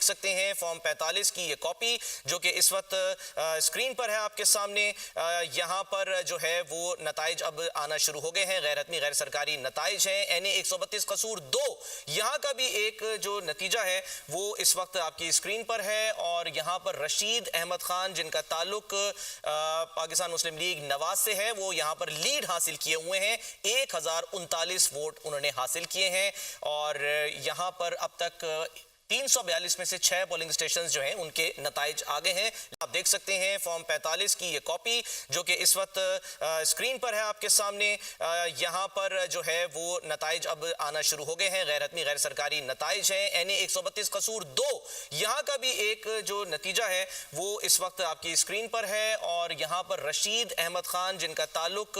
دیکھ سکتے ہیں فارم 45 کی یہ کاپی جو کہ اس وقت اسکرین پر ہے آپ کے سامنے. یہاں پر جو ہے وہ نتائج اب آنا شروع ہو گئے ہیں. غیر حتمی غیر سرکاری نتائج ہیں. NA 132 قصور 2 یہاں کا بھی ایک جو نتیجہ ہے وہ اس وقت آپ کی اسکرین پر ہے. اور یہاں پر رشید احمد خان جن کا تعلق پاکستان مسلم لیگ نواز سے ہے وہ یہاں پر لیڈ حاصل کیے ہوئے ہیں. 1039 ووٹ انہوں نے حاصل کیے ہیں. اور یہاں پر اب تک 342 میں سے 6 پولنگ اسٹیشنز جو ہیں ان کے نتائج آگے ہیں. آپ دیکھ سکتے ہیں فارم 45 کی یہ کاپی جو کہ اس وقت اسکرین پر ہے آپ کے سامنے. یہاں پر جو ہے وہ نتائج اب آنا شروع ہو گئے ہیں. غیر حتمی غیر سرکاری نتائج ہیں. NA 132 قصور 2 یہاں کا بھی ایک جو نتیجہ ہے وہ اس وقت آپ کی اسکرین پر ہے. اور یہاں پر رشید احمد خان جن کا تعلق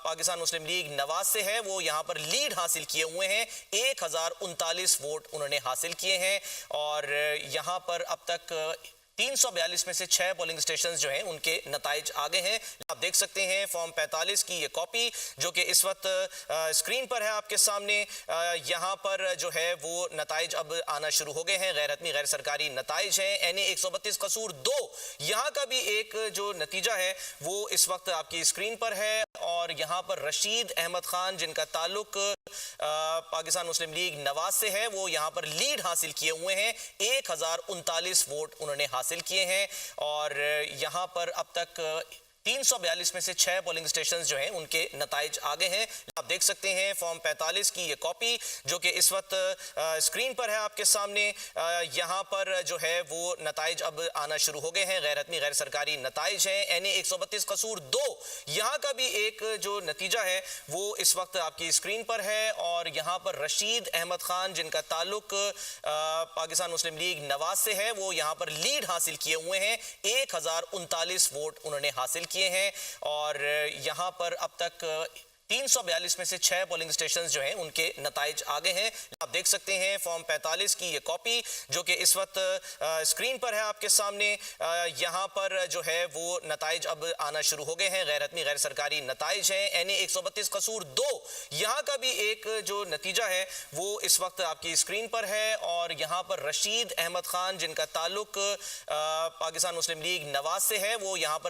پاکستان مسلم لیگ نواز سے ہے وہ یہاں پر لیڈ حاصل کیے ہوئے ہیں. 1039 ووٹ انہوں نے حاصل کیے ہیں. اور یہاں پر اب تک 342 میں سے 6 پولنگ اسٹیشنز جو ہیں ان کے نتائج آگے ہیں. آپ دیکھ سکتے ہیں فارم 45 کی یہ کاپی جو کہ اس وقت اسکرین پر ہے آپ کے سامنے. یہاں پر جو ہے وہ نتائج اب آنا شروع ہو گئے ہیں. غیر حتمی غیر سرکاری نتائج ہیں. NA 132 قصور 2 یہاں کا بھی ایک جو نتیجہ ہے وہ اس وقت آپ کی اسکرین پر ہے. اور یہاں پر رشید احمد خان جن کا تعلق پاکستان مسلم لیگ نواز سے ہے وہ یہاں پر لیڈ حاصل کیے ہوئے ہیں. 1039 ووٹ انہوں نے حاصل کیے ہیں. اور یہاں پر اب تک 342 میں سے 6 پولنگ اسٹیشنز جو ہیں ان کے نتائج آگے ہیں. آپ دیکھ سکتے ہیں فارم 45 کی یہ کاپی جو کہ اس وقت اسکرین پر ہے آپ کے سامنے. یہاں پر جو ہے وہ نتائج اب آنا شروع ہو گئے ہیں. غیر حتمی غیر سرکاری نتائج ہیں. NA 132 قصور 2 یہاں کا بھی ایک جو نتیجہ ہے وہ اس وقت آپ کی اسکرین پر ہے. اور یہاں پر رشید احمد خان جن کا تعلق پاکستان مسلم لیگ نواز سے ہے وہ یہاں پر لیڈ حاصل کیے ہوئے ہیں. 1039 ووٹ انہوں نے حاصل کیے ہیں. اور یہاں پر اب تک 342 میں سے 6 پولنگ اسٹیشنز جو ہیں ان کے نتائج آگے ہیں. آپ دیکھ سکتے ہیں فارم 45 کی یہ کاپی جو کہ اس وقت اسکرین پر ہے آپ کے سامنے. یہاں پر جو ہے وہ نتائج اب آنا شروع ہو گئے ہیں. غیر حتمی غیر سرکاری نتائج ہیں. NA 132 قصور 2 یہاں کا بھی ایک جو نتیجہ ہے وہ اس وقت آپ کی اسکرین پر ہے. اور یہاں پر رشید احمد خان جن کا تعلق پاکستان مسلم لیگ نواز سے ہے وہ یہاں پر